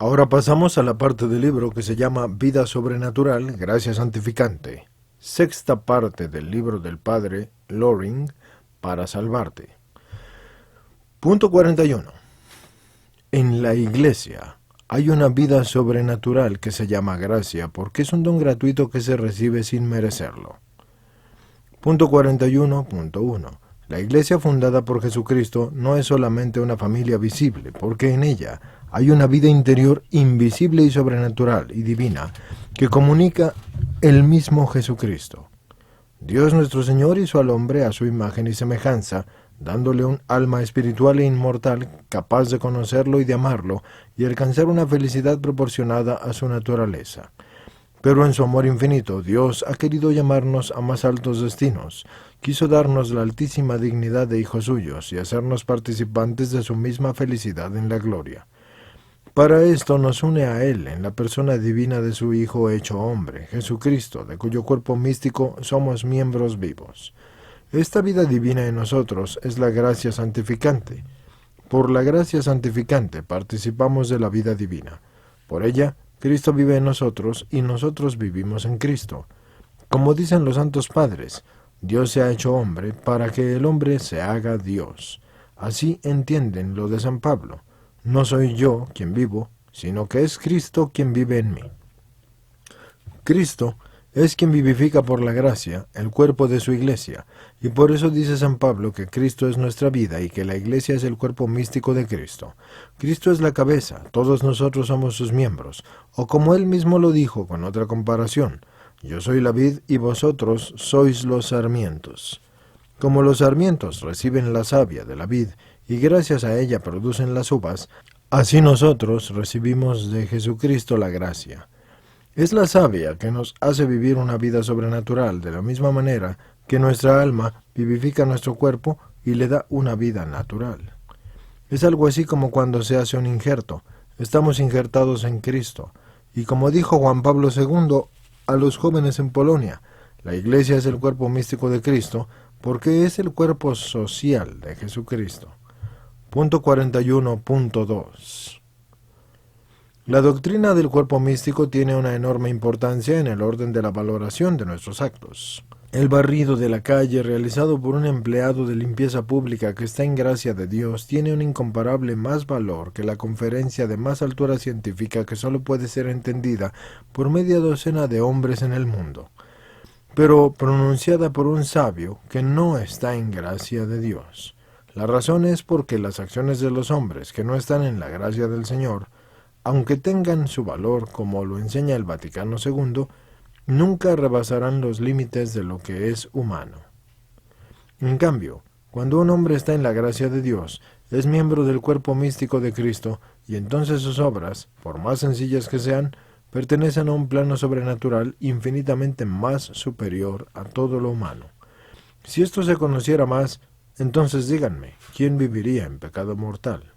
Ahora pasamos a la parte del libro que se llama Vida Sobrenatural, Gracia Santificante. Sexta parte del libro del Padre Loring para salvarte. Punto 41. En la Iglesia hay una vida sobrenatural que se llama gracia porque es un don gratuito que se recibe sin merecerlo. Punto 41.1. La Iglesia fundada por Jesucristo no es solamente una familia visible, porque en ella hay una vida interior invisible y sobrenatural y divina que comunica el mismo Jesucristo. Dios nuestro Señor hizo al hombre a su imagen y semejanza, dándole un alma espiritual e inmortal capaz de conocerlo y de amarlo y alcanzar una felicidad proporcionada a su naturaleza. Pero en su amor infinito, Dios ha querido llamarnos a más altos destinos. Quiso darnos la altísima dignidad de hijos suyos y hacernos participantes de su misma felicidad en la gloria. Para esto nos une a Él en la persona divina de su Hijo hecho hombre, Jesucristo, de cuyo cuerpo místico somos miembros vivos. Esta vida divina en nosotros es la gracia santificante. Por la gracia santificante participamos de la vida divina. Por ella, Cristo vive en nosotros y nosotros vivimos en Cristo. Como dicen los santos padres, Dios se ha hecho hombre para que el hombre se haga Dios. Así entienden lo de San Pablo. No soy yo quien vivo, sino que es Cristo quien vive en mí. Cristo es quien vivifica por la gracia el cuerpo de su iglesia, y por eso dice San Pablo que Cristo es nuestra vida y que la iglesia es el cuerpo místico de Cristo. Cristo es la cabeza, todos nosotros somos sus miembros, o como él mismo lo dijo con otra comparación, yo soy la vid y vosotros sois los sarmientos. Como los sarmientos reciben la savia de la vid y gracias a ella producen las uvas, así nosotros recibimos de Jesucristo la gracia. Es la savia que nos hace vivir una vida sobrenatural de la misma manera que nuestra alma vivifica nuestro cuerpo y le da una vida natural. Es algo así como cuando se hace un injerto. Estamos injertados en Cristo. Y como dijo Juan Pablo II a los jóvenes en Polonia, la Iglesia es el cuerpo místico de Cristo porque es el cuerpo social de Jesucristo. Punto 41.2. La doctrina del cuerpo místico tiene una enorme importancia en el orden de la valoración de nuestros actos. El barrido de la calle realizado por un empleado de limpieza pública que está en gracia de Dios tiene un incomparable más valor que la conferencia de más altura científica que solo puede ser entendida por media docena de hombres en el mundo, pero pronunciada por un sabio que no está en gracia de Dios. La razón es porque las acciones de los hombres que no están en la gracia del Señor, aunque tengan su valor como lo enseña el Vaticano II, nunca rebasarán los límites de lo que es humano. En cambio, cuando un hombre está en la gracia de Dios, es miembro del cuerpo místico de Cristo, y entonces sus obras, por más sencillas que sean, pertenecen a un plano sobrenatural infinitamente más superior a todo lo humano. Si esto se conociera más, entonces díganme, ¿quién viviría en pecado mortal?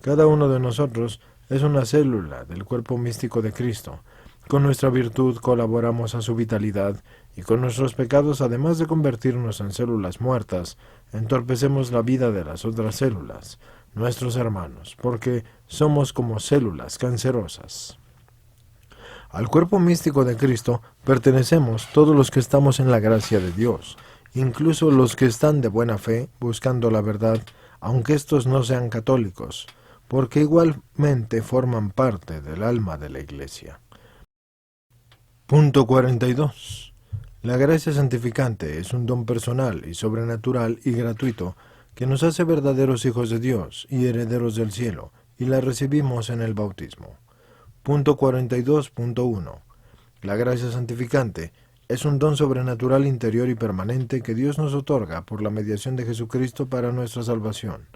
Cada uno de nosotros es una célula del cuerpo místico de Cristo. Con nuestra virtud colaboramos a su vitalidad y con nuestros pecados, además de convertirnos en células muertas, entorpecemos la vida de las otras células, nuestros hermanos, porque somos como células cancerosas. Al cuerpo místico de Cristo pertenecemos todos los que estamos en la gracia de Dios, incluso los que están de buena fe buscando la verdad, aunque estos no sean católicos, porque igualmente forman parte del alma de la Iglesia. Punto 42. La gracia santificante es un don personal y sobrenatural y gratuito que nos hace verdaderos hijos de Dios y herederos del cielo, y la recibimos en el bautismo. Punto 42.1. La gracia santificante es un don sobrenatural interior y permanente que Dios nos otorga por la mediación de Jesucristo para nuestra salvación.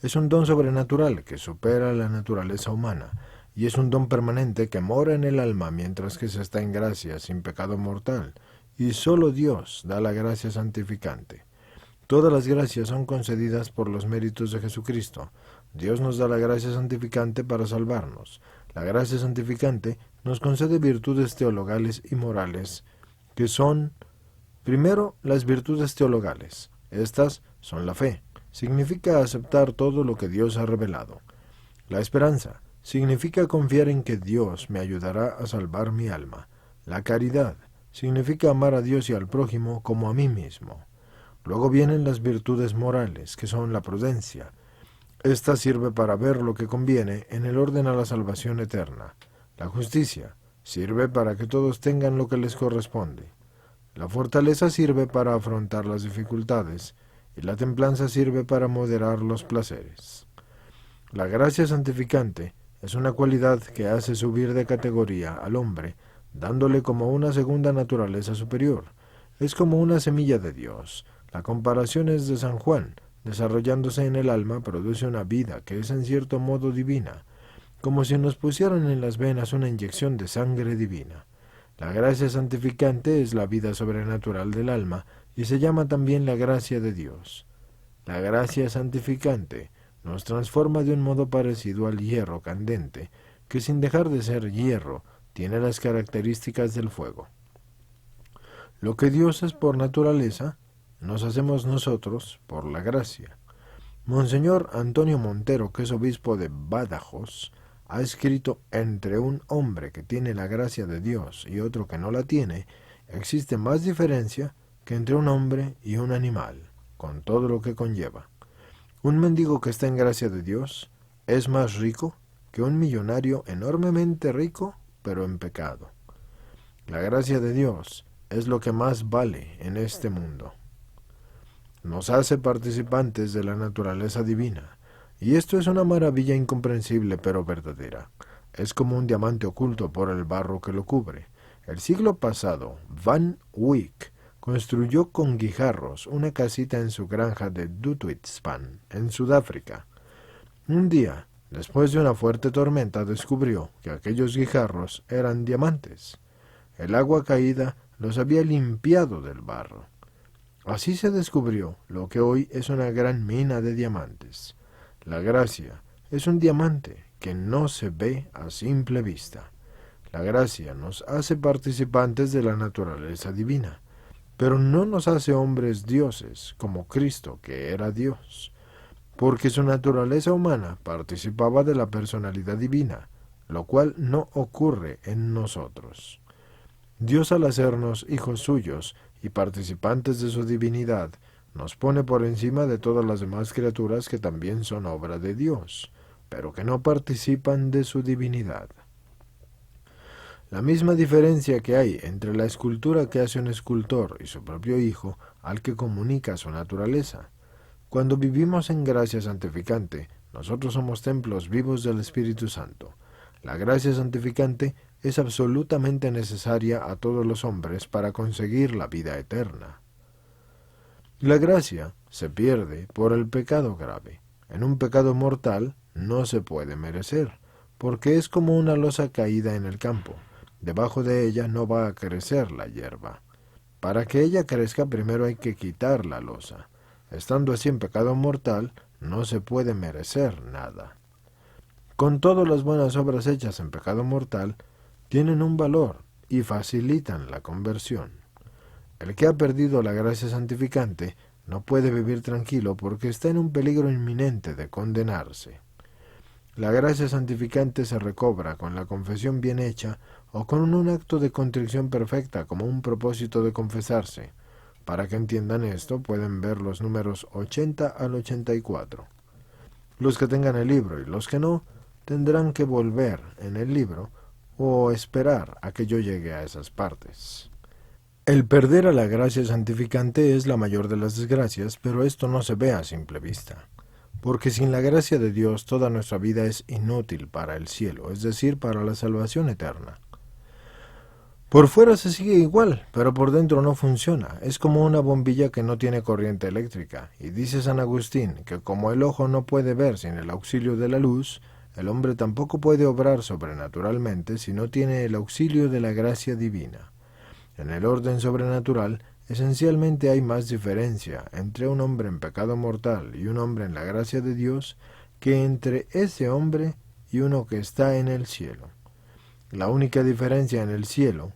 Es un don sobrenatural que supera la naturaleza humana, y es un don permanente que mora en el alma mientras que se está en gracia sin pecado mortal, y solo Dios da la gracia santificante. Todas las gracias son concedidas por los méritos de Jesucristo. Dios nos da la gracia santificante para salvarnos. La gracia santificante nos concede virtudes teologales y morales, que son, primero, las virtudes teologales. Estas son la fe. Significa aceptar todo lo que Dios ha revelado. La esperanza significa confiar en que Dios me ayudará a salvar mi alma. La caridad significa amar a Dios y al prójimo como a mí mismo. Luego vienen las virtudes morales, que son la prudencia. Esta sirve para ver lo que conviene en el orden a la salvación eterna. La justicia sirve para que todos tengan lo que les corresponde. La fortaleza sirve para afrontar las dificultades, y la templanza sirve para moderar los placeres. La gracia santificante es una cualidad que hace subir de categoría al hombre, dándole como una segunda naturaleza superior. Es como una semilla de Dios. La comparación es de San Juan. Desarrollándose en el alma produce una vida que es en cierto modo divina, como si nos pusieran en las venas una inyección de sangre divina. La gracia santificante es la vida sobrenatural del alma y se llama también la gracia de Dios. La gracia santificante nos transforma de un modo parecido al hierro candente, que sin dejar de ser hierro, tiene las características del fuego. Lo que Dios es por naturaleza, nos hacemos nosotros por la gracia. Monseñor Antonio Montero, que es obispo de Badajoz, ha escrito: entre un hombre que tiene la gracia de Dios y otro que no la tiene, existe más diferencia que entre un hombre y un animal, con todo lo que conlleva. Un mendigo que está en gracia de Dios es más rico que un millonario enormemente rico, pero en pecado. La gracia de Dios es lo que más vale en este mundo. Nos hace participantes de la naturaleza divina, y esto es una maravilla incomprensible pero verdadera. Es como un diamante oculto por el barro que lo cubre. El siglo pasado, Van Wyck construyó con guijarros una casita en su granja de Dutwitspan, en Sudáfrica. Un día, después de una fuerte tormenta, descubrió que aquellos guijarros eran diamantes. El agua caída los había limpiado del barro. Así se descubrió lo que hoy es una gran mina de diamantes. La gracia es un diamante que no se ve a simple vista. La gracia nos hace participantes de la naturaleza divina, pero no nos hace hombres dioses, como Cristo, que era Dios, porque su naturaleza humana participaba de la personalidad divina, lo cual no ocurre en nosotros. Dios, al hacernos hijos suyos y participantes de su divinidad, nos pone por encima de todas las demás criaturas que también son obra de Dios, pero que no participan de su divinidad. La misma diferencia que hay entre la escultura que hace un escultor y su propio hijo al que comunica su naturaleza. Cuando vivimos en gracia santificante, nosotros somos templos vivos del Espíritu Santo. La gracia santificante es absolutamente necesaria a todos los hombres para conseguir la vida eterna. La gracia se pierde por el pecado grave. En un pecado mortal no se puede merecer, porque es como una losa caída en el campo. Debajo de ella no va a crecer la hierba. Para que ella crezca, primero hay que quitar la losa. Estando así en pecado mortal, no se puede merecer nada. Con todas las buenas obras hechas en pecado mortal, tienen un valor y facilitan la conversión. El que ha perdido la gracia santificante no puede vivir tranquilo porque está en un peligro inminente de condenarse. La gracia santificante se recobra con la confesión bien hecha o con un acto de contrición perfecta como un propósito de confesarse. Para que entiendan esto, pueden ver los números 80 al 84. Los que tengan el libro y los que no, tendrán que volver en el libro o esperar a que yo llegue a esas partes. El perder a la gracia santificante es la mayor de las desgracias, pero esto no se ve a simple vista. Porque sin la gracia de Dios toda nuestra vida es inútil para el cielo, es decir, para la salvación eterna. Por fuera se sigue igual, pero por dentro no funciona. Es como una bombilla que no tiene corriente eléctrica. Y dice San Agustín que como el ojo no puede ver sin el auxilio de la luz, el hombre tampoco puede obrar sobrenaturalmente si no tiene el auxilio de la gracia divina. En el orden sobrenatural, esencialmente hay más diferencia entre un hombre en pecado mortal y un hombre en la gracia de Dios que entre ese hombre y uno que está en el cielo. La única diferencia en el cielo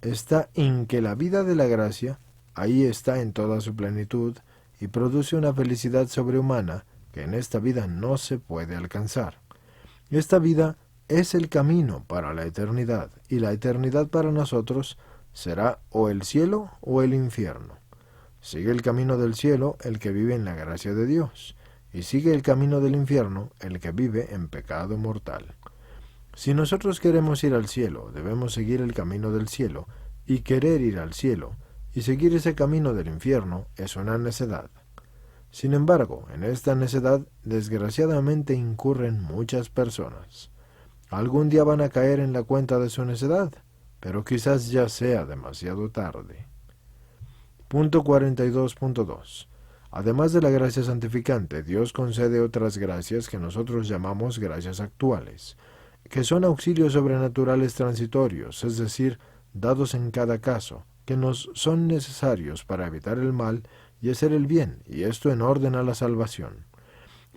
está en que la vida de la gracia ahí está en toda su plenitud y produce una felicidad sobrehumana que en esta vida no se puede alcanzar. Esta vida es el camino para la eternidad, y la eternidad para nosotros será o el cielo o el infierno. Sigue el camino del cielo el que vive en la gracia de Dios, y sigue el camino del infierno el que vive en pecado mortal. Si nosotros queremos ir al cielo, debemos seguir el camino del cielo, y querer ir al cielo, y seguir ese camino del infierno es una necedad. Sin embargo, en esta necedad desgraciadamente incurren muchas personas. Algún día van a caer en la cuenta de su necedad, pero quizás ya sea demasiado tarde. Punto 42.2. Además de la gracia santificante, Dios concede otras gracias que nosotros llamamos gracias actuales, que son auxilios sobrenaturales transitorios, es decir, dados en cada caso, que nos son necesarios para evitar el mal y hacer el bien, y esto en orden a la salvación.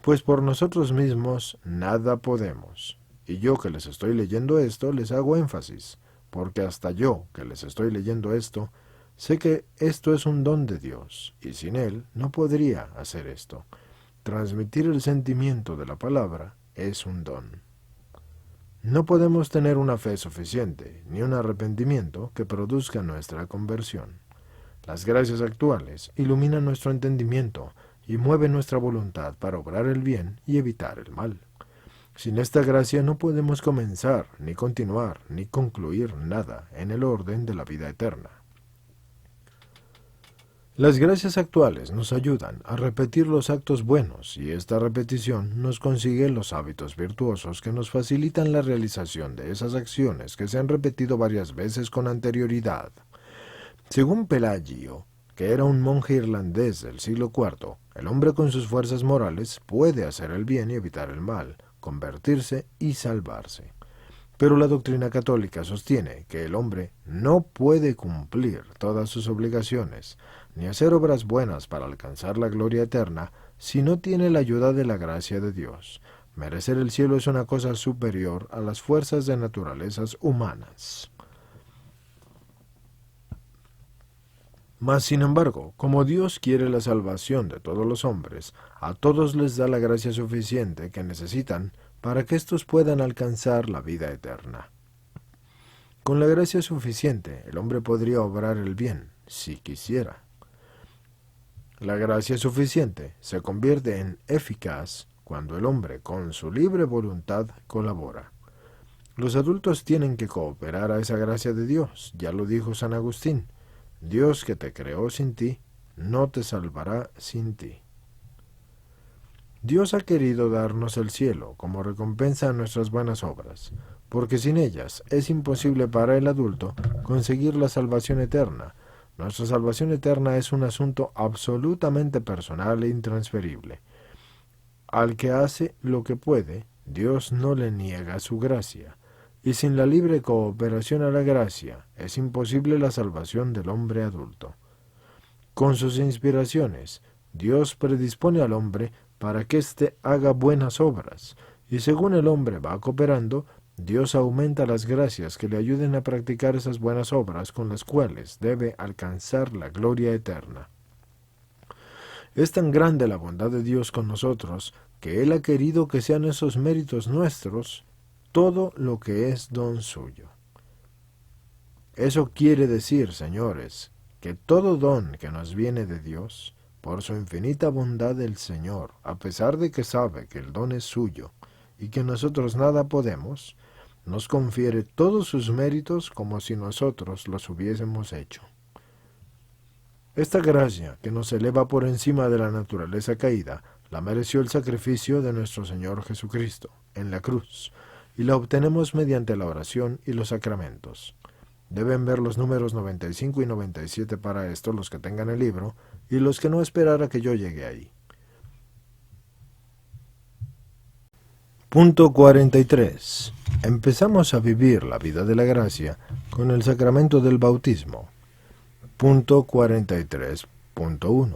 Pues por nosotros mismos nada podemos. Y yo que les estoy leyendo esto, les hago énfasis, porque hasta yo que les estoy leyendo esto, sé que esto es un don de Dios, y sin Él no podría hacer esto. Transmitir el sentimiento de la palabra es un don. No podemos tener una fe suficiente, ni un arrepentimiento que produzca nuestra conversión. Las gracias actuales iluminan nuestro entendimiento y mueven nuestra voluntad para obrar el bien y evitar el mal. Sin esta gracia no podemos comenzar, ni continuar, ni concluir nada en el orden de la vida eterna. Las gracias actuales nos ayudan a repetir los actos buenos y esta repetición nos consigue los hábitos virtuosos que nos facilitan la realización de esas acciones que se han repetido varias veces con anterioridad. Según Pelagio, que era un monje irlandés del siglo IV, el hombre con sus fuerzas morales puede hacer el bien y evitar el mal, convertirse y salvarse. Pero la doctrina católica sostiene que el hombre no puede cumplir todas sus obligaciones, ni hacer obras buenas para alcanzar la gloria eterna, si no tiene la ayuda de la gracia de Dios. Merecer el cielo es una cosa superior a las fuerzas de naturalezas humanas. Mas, sin embargo, como Dios quiere la salvación de todos los hombres, a todos les da la gracia suficiente que necesitan para que éstos puedan alcanzar la vida eterna. Con la gracia suficiente, el hombre podría obrar el bien, si quisiera. La gracia suficiente se convierte en eficaz cuando el hombre, con su libre voluntad, colabora. Los adultos tienen que cooperar a esa gracia de Dios, ya lo dijo San Agustín. Dios que te creó sin ti, no te salvará sin ti. Dios ha querido darnos el cielo como recompensa a nuestras buenas obras, porque sin ellas es imposible para el adulto conseguir la salvación eterna. Nuestra salvación eterna es un asunto absolutamente personal e intransferible. Al que hace lo que puede, Dios no le niega su gracia, y sin la libre cooperación a la gracia es imposible la salvación del hombre adulto. Con sus inspiraciones, Dios predispone al hombre para que éste haga buenas obras, y según el hombre va cooperando, Dios aumenta las gracias que le ayuden a practicar esas buenas obras con las cuales debe alcanzar la gloria eterna. Es tan grande la bondad de Dios con nosotros, que Él ha querido que sean esos méritos nuestros todo lo que es don suyo. Eso quiere decir, señores, que todo don que nos viene de Dios, por su infinita bondad del Señor, a pesar de que sabe que el don es suyo y que nosotros nada podemos, nos confiere todos sus méritos como si nosotros los hubiésemos hecho. Esta gracia, que nos eleva por encima de la naturaleza caída, la mereció el sacrificio de nuestro Señor Jesucristo en la cruz, y la obtenemos mediante la oración y los sacramentos. Deben ver los números 95 y 97 para esto los que tengan el libro, y los que no esperar a que yo llegue ahí. Punto 43. Empezamos a vivir la vida de la gracia con el sacramento del bautismo. Punto 43.1.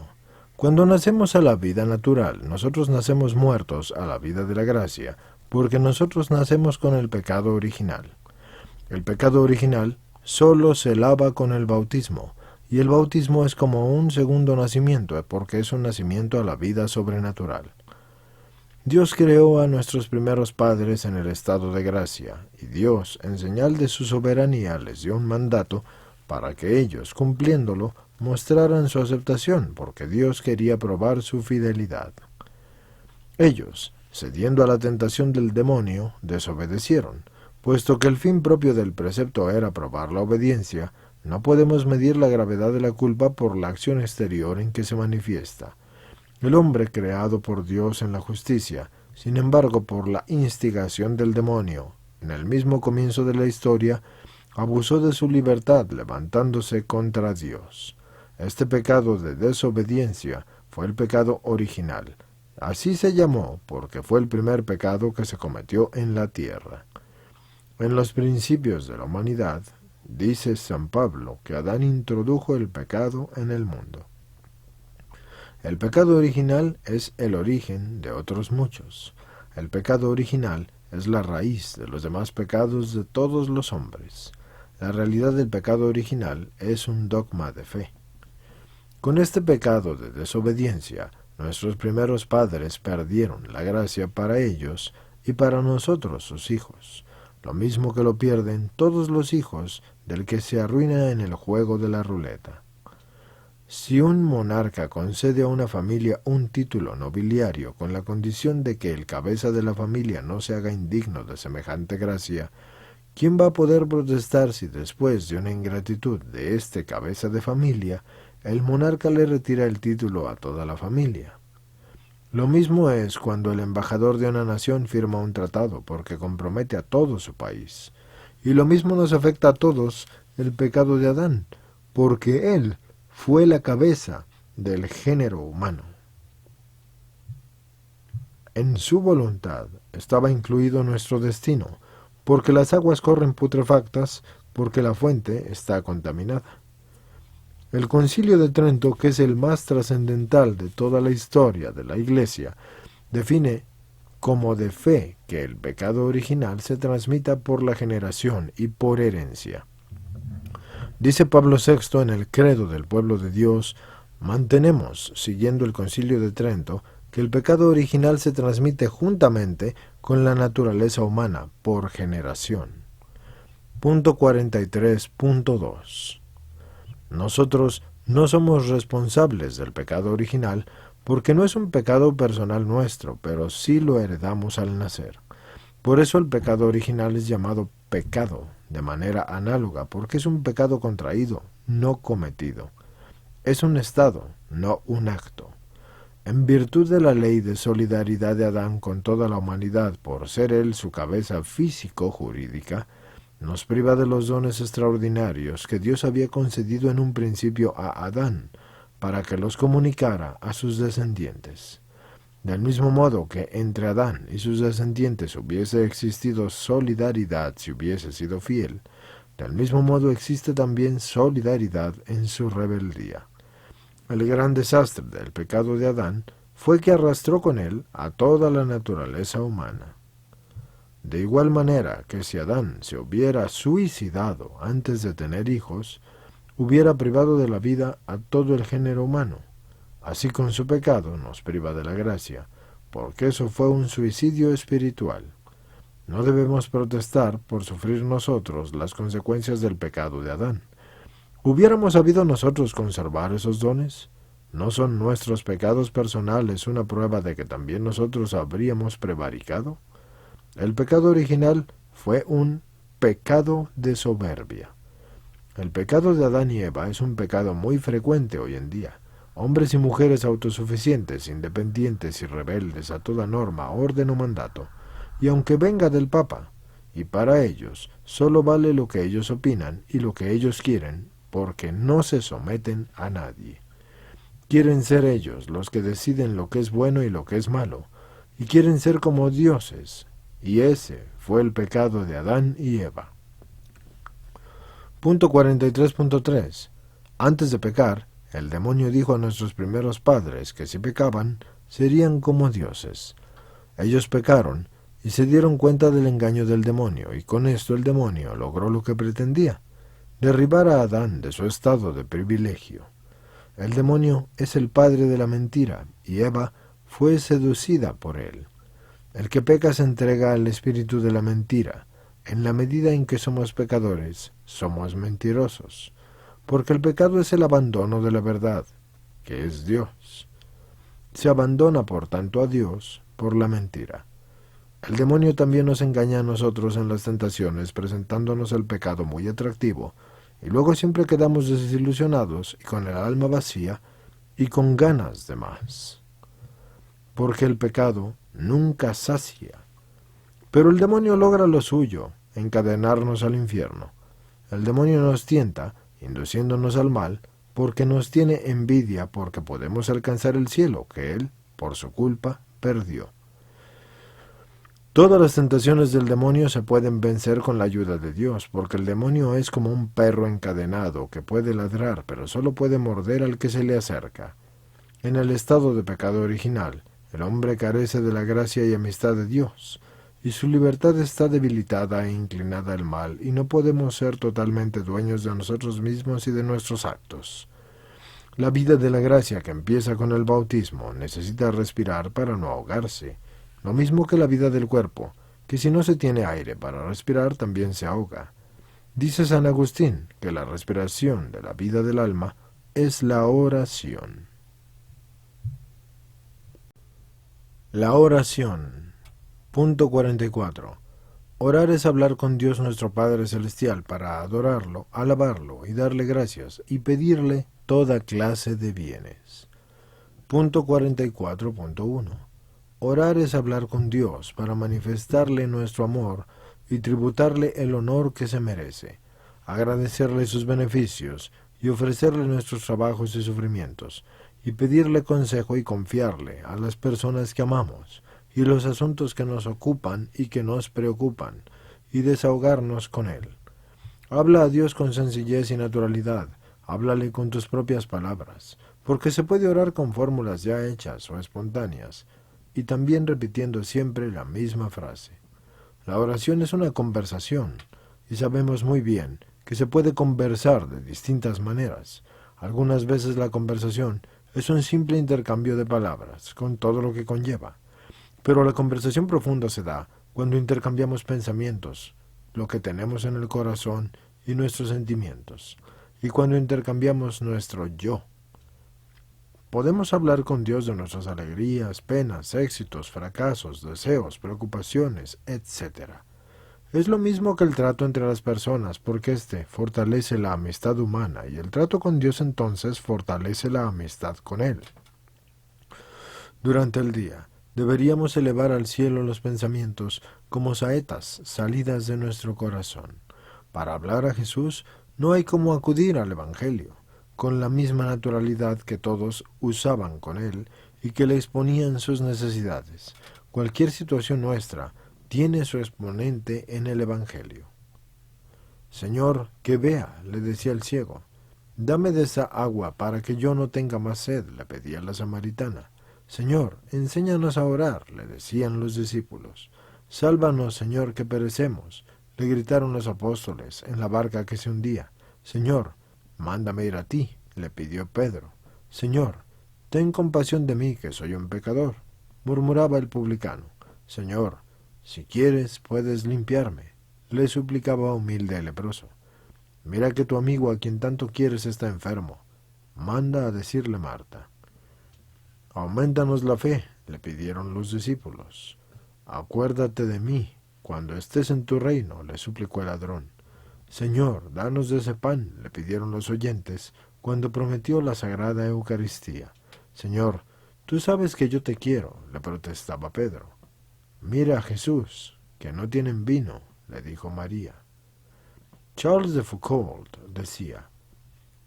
Cuando nacemos a la vida natural, nosotros nacemos muertos a la vida de la gracia, porque nosotros nacemos con el pecado original. El pecado original solo se lava con el bautismo, y el bautismo es como un segundo nacimiento, porque es un nacimiento a la vida sobrenatural. Dios creó a nuestros primeros padres en el estado de gracia, y Dios, en señal de su soberanía, les dio un mandato para que ellos, cumpliéndolo, mostraran su aceptación, porque Dios quería probar su fidelidad. Ellos, cediendo a la tentación del demonio, desobedecieron. Puesto que el fin propio del precepto era probar la obediencia, no podemos medir la gravedad de la culpa por la acción exterior en que se manifiesta. El hombre creado por Dios en la justicia, sin embargo, por la instigación del demonio, en el mismo comienzo de la historia, abusó de su libertad levantándose contra Dios. Este pecado de desobediencia fue el pecado original. Así se llamó porque fue el primer pecado que se cometió en la tierra. En los principios de la humanidad, dice San Pablo que Adán introdujo el pecado en el mundo. El pecado original es el origen de otros muchos. El pecado original es la raíz de los demás pecados de todos los hombres. La realidad del pecado original es un dogma de fe. Con este pecado de desobediencia, nuestros primeros padres perdieron la gracia para ellos y para nosotros sus hijos, lo mismo que lo pierden todos los hijos del que se arruina en el juego de la ruleta. Si un monarca concede a una familia un título nobiliario con la condición de que el cabeza de la familia no se haga indigno de semejante gracia, ¿quién va a poder protestar si después de una ingratitud de este cabeza de familia, el monarca le retira el título a toda la familia? Lo mismo es cuando el embajador de una nación firma un tratado porque compromete a todo su país. Y lo mismo nos afecta a todos el pecado de Adán, porque él fue la cabeza del género humano. En su voluntad estaba incluido nuestro destino, porque las aguas corren putrefactas, porque la fuente está contaminada. El Concilio de Trento, que es el más trascendental de toda la historia de la Iglesia, define como de fe que el pecado original se transmita por la generación y por herencia. Dice Pablo VI en el Credo del Pueblo de Dios: mantenemos, siguiendo el Concilio de Trento, que el pecado original se transmite juntamente con la naturaleza humana por generación. Punto 43.2. Nosotros no somos responsables del pecado original porque no es un pecado personal nuestro, pero sí lo heredamos al nacer. Por eso el pecado original es llamado pecado, de manera análoga, porque es un pecado contraído, no cometido. Es un estado, no un acto. En virtud de la ley de solidaridad de Adán con toda la humanidad, por ser él su cabeza físico-jurídica, nos priva de los dones extraordinarios que Dios había concedido en un principio a Adán, para que los comunicara a sus descendientes. Del mismo modo que entre Adán y sus descendientes hubiese existido solidaridad si hubiese sido fiel, del mismo modo existe también solidaridad en su rebeldía. El gran desastre del pecado de Adán fue que arrastró con él a toda la naturaleza humana. De igual manera que si Adán se hubiera suicidado antes de tener hijos, hubiera privado de la vida a todo el género humano. Así con su pecado nos priva de la gracia, porque eso fue un suicidio espiritual. No debemos protestar por sufrir nosotros las consecuencias del pecado de Adán. ¿Hubiéramos sabido nosotros conservar esos dones? ¿No son nuestros pecados personales una prueba de que también nosotros habríamos prevaricado? El pecado original fue un pecado de soberbia. El pecado de Adán y Eva es un pecado muy frecuente hoy en día. Hombres y mujeres autosuficientes, independientes y rebeldes a toda norma, orden o mandato, y aunque venga del Papa, y para ellos solo vale lo que ellos opinan y lo que ellos quieren, porque no se someten a nadie. Quieren ser ellos los que deciden lo que es bueno y lo que es malo, y quieren ser como dioses, y ese fue el pecado de Adán y Eva. Punto 43.3. Antes de pecar, el demonio dijo a nuestros primeros padres que si pecaban, serían como dioses. Ellos pecaron y se dieron cuenta del engaño del demonio, y con esto el demonio logró lo que pretendía: derribar a Adán de su estado de privilegio. El demonio es el padre de la mentira, y Eva fue seducida por él. El que peca se entrega al espíritu de la mentira. En la medida en que somos pecadores, somos mentirosos, porque el pecado es el abandono de la verdad, que es Dios. Se abandona, por tanto, a Dios por la mentira. El demonio también nos engaña a nosotros en las tentaciones, presentándonos el pecado muy atractivo, y luego siempre quedamos desilusionados y con el alma vacía y con ganas de más. Porque el pecado nunca sacia. Pero el demonio logra lo suyo, encadenarnos al infierno. El demonio nos tienta, induciéndonos al mal, porque nos tiene envidia porque podemos alcanzar el cielo que él, por su culpa, perdió. Todas las tentaciones del demonio se pueden vencer con la ayuda de Dios, porque el demonio es como un perro encadenado que puede ladrar, pero solo puede morder al que se le acerca. En el estado de pecado original, el hombre carece de la gracia y amistad de Dios, y su libertad está debilitada e inclinada al mal, y no podemos ser totalmente dueños de nosotros mismos y de nuestros actos. La vida de la gracia que empieza con el bautismo necesita respirar para no ahogarse, lo mismo que la vida del cuerpo, que si no se tiene aire para respirar también se ahoga. Dice San Agustín que la respiración de la vida del alma es la oración. La oración. Punto 44. Orar es hablar con Dios nuestro Padre Celestial para adorarlo, alabarlo y darle gracias y pedirle toda clase de bienes. Punto 44.1. Orar es hablar con Dios para manifestarle nuestro amor y tributarle el honor que se merece, agradecerle sus beneficios y ofrecerle nuestros trabajos y sufrimientos, y pedirle consejo y confiarle a las personas que amamos y los asuntos que nos ocupan y que nos preocupan, y desahogarnos con él. Habla a Dios con sencillez y naturalidad, háblale con tus propias palabras, porque se puede orar con fórmulas ya hechas o espontáneas, y también repitiendo siempre la misma frase. La oración es una conversación, y sabemos muy bien que se puede conversar de distintas maneras. Algunas veces la conversación es un simple intercambio de palabras, con todo lo que conlleva. Pero la conversación profunda se da cuando intercambiamos pensamientos, lo que tenemos en el corazón y nuestros sentimientos, y cuando intercambiamos nuestro yo. Podemos hablar con Dios de nuestras alegrías, penas, éxitos, fracasos, deseos, preocupaciones, etc. Es lo mismo que el trato entre las personas, porque éste fortalece la amistad humana, y el trato con Dios entonces fortalece la amistad con Él. Durante el día, deberíamos elevar al cielo los pensamientos como saetas salidas de nuestro corazón. Para hablar a Jesús no hay como acudir al Evangelio, con la misma naturalidad que todos usaban con él y que le exponían sus necesidades. Cualquier situación nuestra tiene su exponente en el Evangelio. Señor, que vea, le decía el ciego. Dame de esa agua para que yo no tenga más sed, le pedía la samaritana. Señor, enséñanos a orar, le decían los discípulos. Sálvanos, Señor, que perecemos, le gritaron los apóstoles en la barca que se hundía. Señor, mándame ir a ti, le pidió Pedro. Señor, ten compasión de mí, que soy un pecador, murmuraba el publicano. Señor, si quieres, puedes limpiarme, le suplicaba humilde el leproso. Mira que tu amigo a quien tanto quieres está enfermo. Manda a decirle Marta. Aumentanos la fe, le pidieron los discípulos. Acuérdate de mí cuando estés en tu reino, le suplicó el ladrón. Señor, danos de ese pan, le pidieron los oyentes cuando prometió la sagrada Eucaristía. Señor, tú sabes que yo te quiero, le protestaba Pedro. Mira a Jesús, que no tienen vino, le dijo María. Charles de Foucault decía,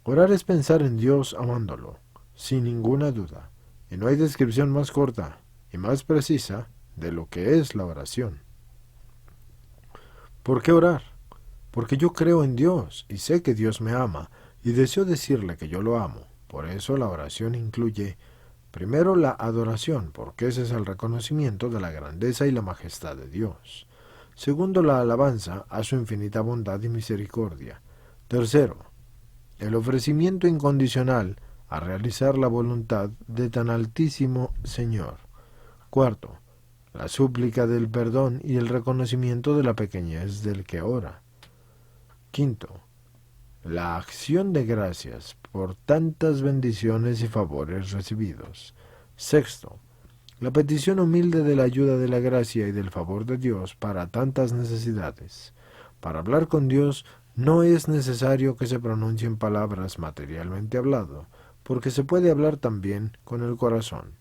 orar es pensar en Dios amándolo, sin ninguna duda, y no hay descripción más corta y más precisa de lo que es la oración. ¿Por qué orar? Porque yo creo en Dios y sé que Dios me ama y deseo decirle que yo lo amo. Por eso la oración incluye, primero, la adoración, porque ese es el reconocimiento de la grandeza y la majestad de Dios. Segundo, la alabanza a su infinita bondad y misericordia. Tercero, el ofrecimiento incondicional a realizar la voluntad de tan altísimo Señor. Cuarto, la súplica del perdón y el reconocimiento de la pequeñez del que ora. Quinto, la acción de gracias por tantas bendiciones y favores recibidos. Sexto, la petición humilde de la ayuda de la gracia y del favor de Dios para tantas necesidades. Para hablar con Dios no es necesario que se pronuncien palabras materialmente hablado, porque se puede hablar también con el corazón.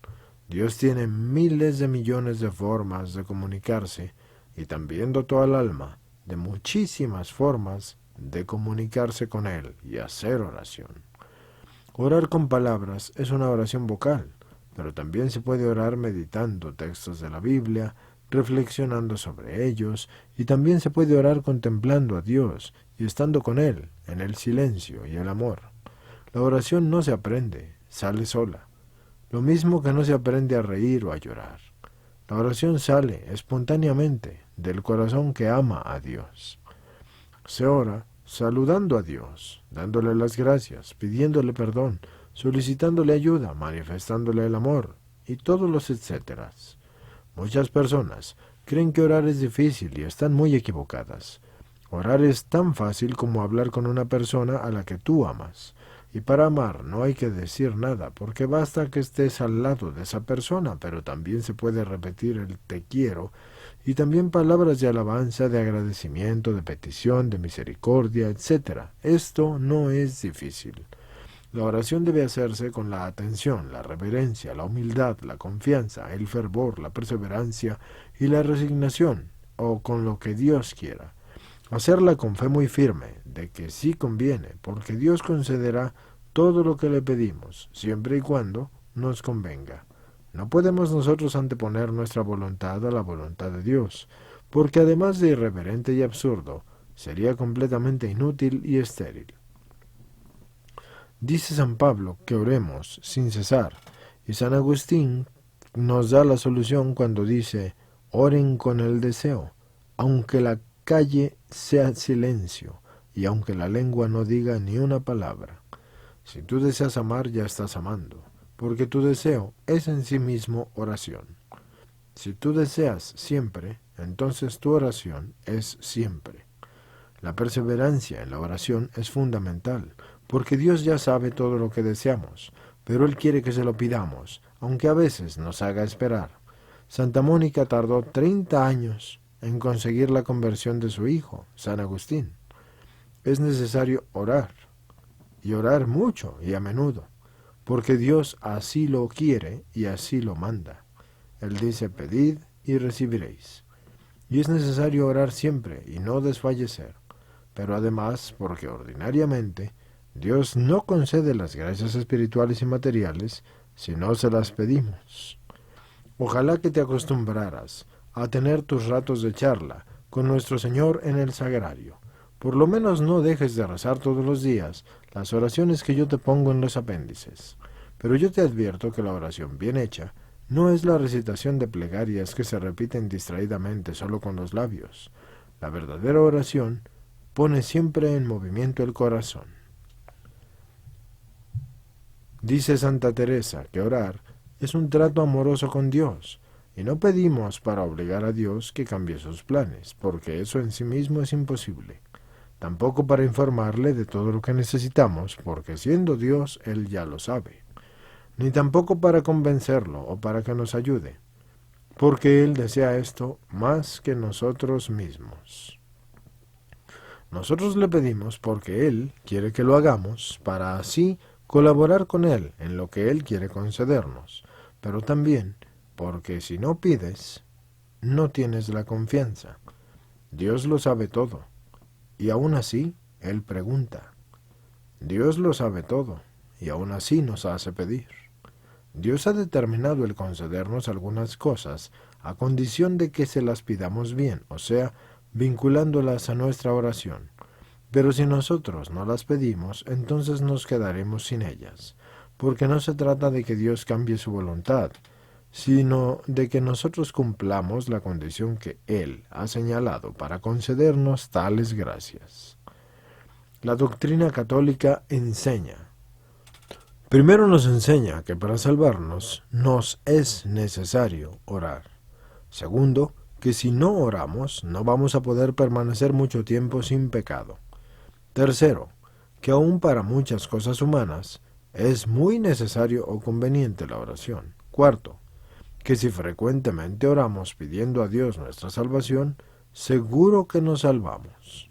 Dios tiene miles de millones de formas de comunicarse y también dotó al alma de muchísimas formas de comunicarse con Él y hacer oración. Orar con palabras es una oración vocal, pero también se puede orar meditando textos de la Biblia, reflexionando sobre ellos, y también se puede orar contemplando a Dios y estando con Él en el silencio y el amor. La oración no se aprende, sale sola. Lo mismo que no se aprende a reír o a llorar. La oración sale espontáneamente del corazón que ama a Dios. Se ora saludando a Dios, dándole las gracias, pidiéndole perdón, solicitándole ayuda, manifestándole el amor, y todos los etcéteras. Muchas personas creen que orar es difícil y están muy equivocadas. Orar es tan fácil como hablar con una persona a la que tú amas. Y para amar no hay que decir nada, porque basta que estés al lado de esa persona, pero también se puede repetir el te quiero, y también palabras de alabanza, de agradecimiento, de petición, de misericordia, etc. Esto no es difícil. La oración debe hacerse con la atención, la reverencia, la humildad, la confianza, el fervor, la perseverancia y la resignación, o con lo que Dios quiera. Hacerla con fe muy firme, de que sí conviene, porque Dios concederá todo lo que le pedimos, siempre y cuando nos convenga. No podemos nosotros anteponer nuestra voluntad a la voluntad de Dios, porque además de irreverente y absurdo, sería completamente inútil y estéril. Dice San Pablo que oremos sin cesar, y San Agustín nos da la solución cuando dice, oren con el deseo, aunque la calle sea silencio, y aunque la lengua no diga ni una palabra. Si tú deseas amar, ya estás amando, porque tu deseo es en sí mismo oración. Si tú deseas siempre, entonces tu oración es siempre. La perseverancia en la oración es fundamental, porque Dios ya sabe todo lo que deseamos, pero Él quiere que se lo pidamos, aunque a veces nos haga esperar. Santa Mónica tardó 30 años en conseguir la conversión de su hijo, San Agustín. Es necesario orar, y orar mucho y a menudo, porque Dios así lo quiere y así lo manda. Él dice, pedid y recibiréis. Y es necesario orar siempre y no desfallecer, pero además porque ordinariamente Dios no concede las gracias espirituales y materiales si no se las pedimos. Ojalá que te acostumbraras a tener tus ratos de charla con nuestro Señor en el sagrario. Por lo menos no dejes de rezar todos los días las oraciones que yo te pongo en los apéndices. Pero yo te advierto que la oración bien hecha no es la recitación de plegarias que se repiten distraídamente solo con los labios. La verdadera oración pone siempre en movimiento el corazón. Dice Santa Teresa que orar es un trato amoroso con Dios, y no pedimos para obligar a Dios que cambie sus planes, porque eso en sí mismo es imposible. Tampoco para informarle de todo lo que necesitamos, porque siendo Dios, Él ya lo sabe. Ni tampoco para convencerlo o para que nos ayude, porque Él desea esto más que nosotros mismos. Nosotros le pedimos porque Él quiere que lo hagamos, para así colaborar con Él en lo que Él quiere concedernos, pero también porque si no pides, no tienes la confianza. Dios lo sabe todo, y aún así Él pregunta. Dios lo sabe todo, y aún así nos hace pedir. Dios ha determinado el concedernos algunas cosas a condición de que se las pidamos bien, o sea, vinculándolas a nuestra oración. Pero si nosotros no las pedimos, entonces nos quedaremos sin ellas, porque no se trata de que Dios cambie su voluntad, sino de que nosotros cumplamos la condición que Él ha señalado para concedernos tales gracias. La doctrina católica enseña. Primero nos enseña que para salvarnos nos es necesario orar. Segundo, que si no oramos, no vamos a poder permanecer mucho tiempo sin pecado. Tercero, que aún para muchas cosas humanas es muy necesario o conveniente la oración. Cuarto, que si frecuentemente oramos pidiendo a Dios nuestra salvación, seguro que nos salvamos.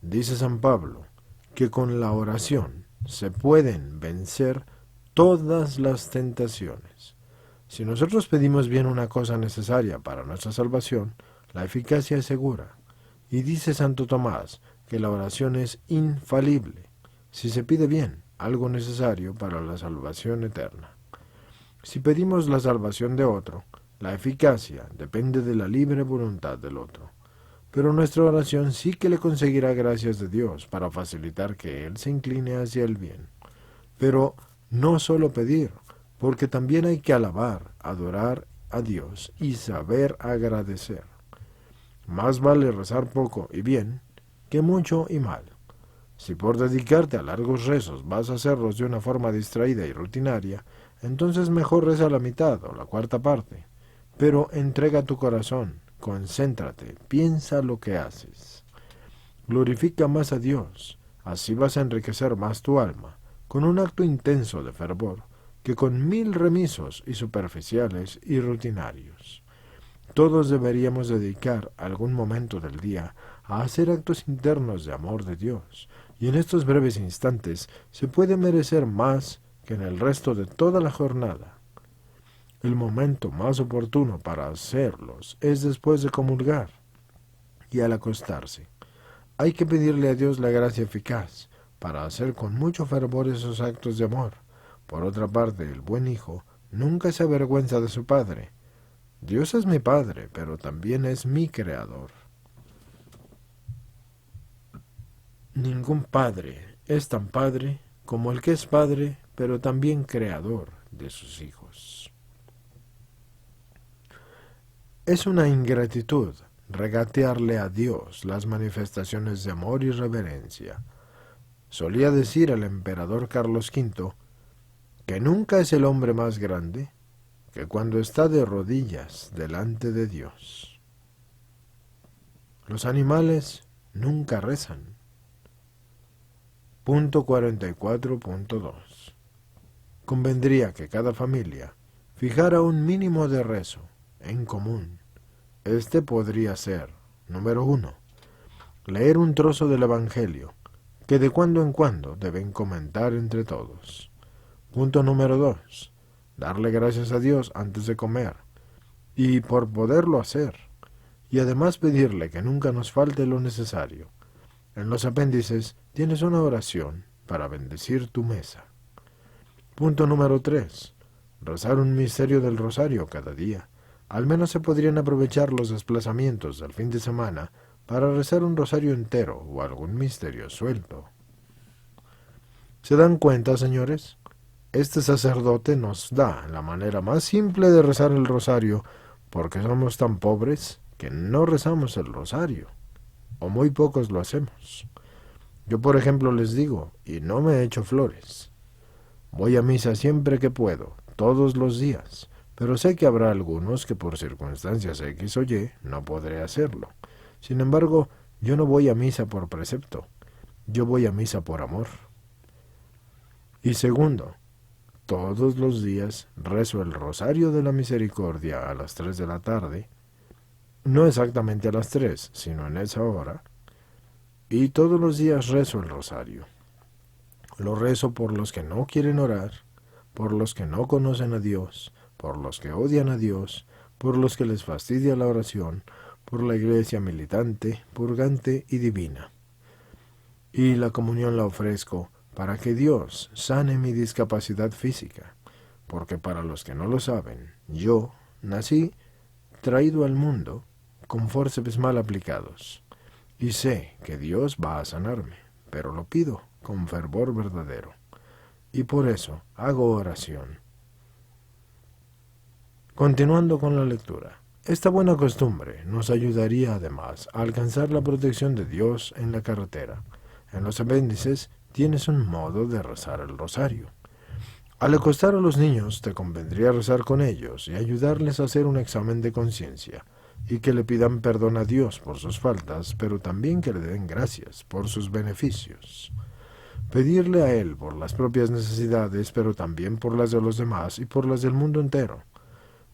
Dice San Pablo que con la oración se pueden vencer todas las tentaciones. Si nosotros pedimos bien una cosa necesaria para nuestra salvación, la eficacia es segura. Y dice Santo Tomás que la oración es infalible, si se pide bien algo necesario para la salvación eterna. Si pedimos la salvación de otro, la eficacia depende de la libre voluntad del otro. Pero nuestra oración sí que le conseguirá gracias de Dios para facilitar que Él se incline hacia el bien. Pero no solo pedir, porque también hay que alabar, adorar a Dios y saber agradecer. Más vale rezar poco y bien que mucho y mal. Si por dedicarte a largos rezos vas a hacerlos de una forma distraída y rutinaria, entonces mejor reza la mitad o la cuarta parte. Pero entrega tu corazón, concéntrate, piensa lo que haces. Glorifica más a Dios, así vas a enriquecer más tu alma, con un acto intenso de fervor, que con 1000 remisos y superficiales y rutinarios. Todos deberíamos dedicar algún momento del día a hacer actos internos de amor de Dios, y en estos breves instantes se puede merecer más que en el resto de toda la jornada. El momento más oportuno para hacerlos es después de comulgar y al acostarse. Hay que pedirle a Dios la gracia eficaz para hacer con mucho fervor esos actos de amor. Por otra parte, el buen hijo nunca se avergüenza de su padre. Dios es mi padre, pero también es mi creador. Ningún padre es tan padre como el que es padre, pero también creador de sus hijos. Es una ingratitud regatearle a Dios las manifestaciones de amor y reverencia. Solía decir el emperador Carlos V que nunca es el hombre más grande que cuando está de rodillas delante de Dios. Los animales nunca rezan. Punto 44.2. Convendría que cada familia fijara un mínimo de rezo en común. Este podría ser, número 1, leer un trozo del Evangelio, que de cuando en cuando deben comentar entre todos. Punto número 2, darle gracias a Dios antes de comer, y por poderlo hacer, y además pedirle que nunca nos falte lo necesario. En los apéndices tienes una oración para bendecir tu mesa. Punto número 3, rezar un misterio del rosario cada día. Al menos se podrían aprovechar los desplazamientos del fin de semana para rezar un rosario entero o algún misterio suelto. ¿Se dan cuenta, señores? Este sacerdote nos da la manera más simple de rezar el rosario porque somos tan pobres que no rezamos el rosario, o muy pocos lo hacemos. Yo, por ejemplo, les digo, y no me echo flores, voy a misa siempre que puedo, todos los días, pero sé que habrá algunos que por circunstancias X o Y no podré hacerlo. Sin embargo, yo no voy a misa por precepto, yo voy a misa por amor. Y segundo, todos los días rezo el Rosario de la Misericordia a las 3 de la tarde, no exactamente a las 3, sino en esa hora, y todos los días rezo el Rosario. Lo rezo por los que no quieren orar, por los que no conocen a Dios, por los que odian a Dios, por los que les fastidia la oración, por la iglesia militante, purgante y divina. Y la comunión la ofrezco para que Dios sane mi discapacidad física, porque para los que no lo saben, yo nací traído al mundo con fórceps mal aplicados, y sé que Dios va a sanarme, pero lo pido con fervor verdadero, y por eso hago oración. Continuando con la lectura, esta buena costumbre nos ayudaría además a alcanzar la protección de Dios en la carretera. En los apéndices tienes un modo de rezar el rosario. Al acostar a los niños, te convendría rezar con ellos y ayudarles a hacer un examen de conciencia, y que le pidan perdón a Dios por sus faltas, pero también que le den gracias por sus beneficios. Pedirle a Él por las propias necesidades, pero también por las de los demás y por las del mundo entero,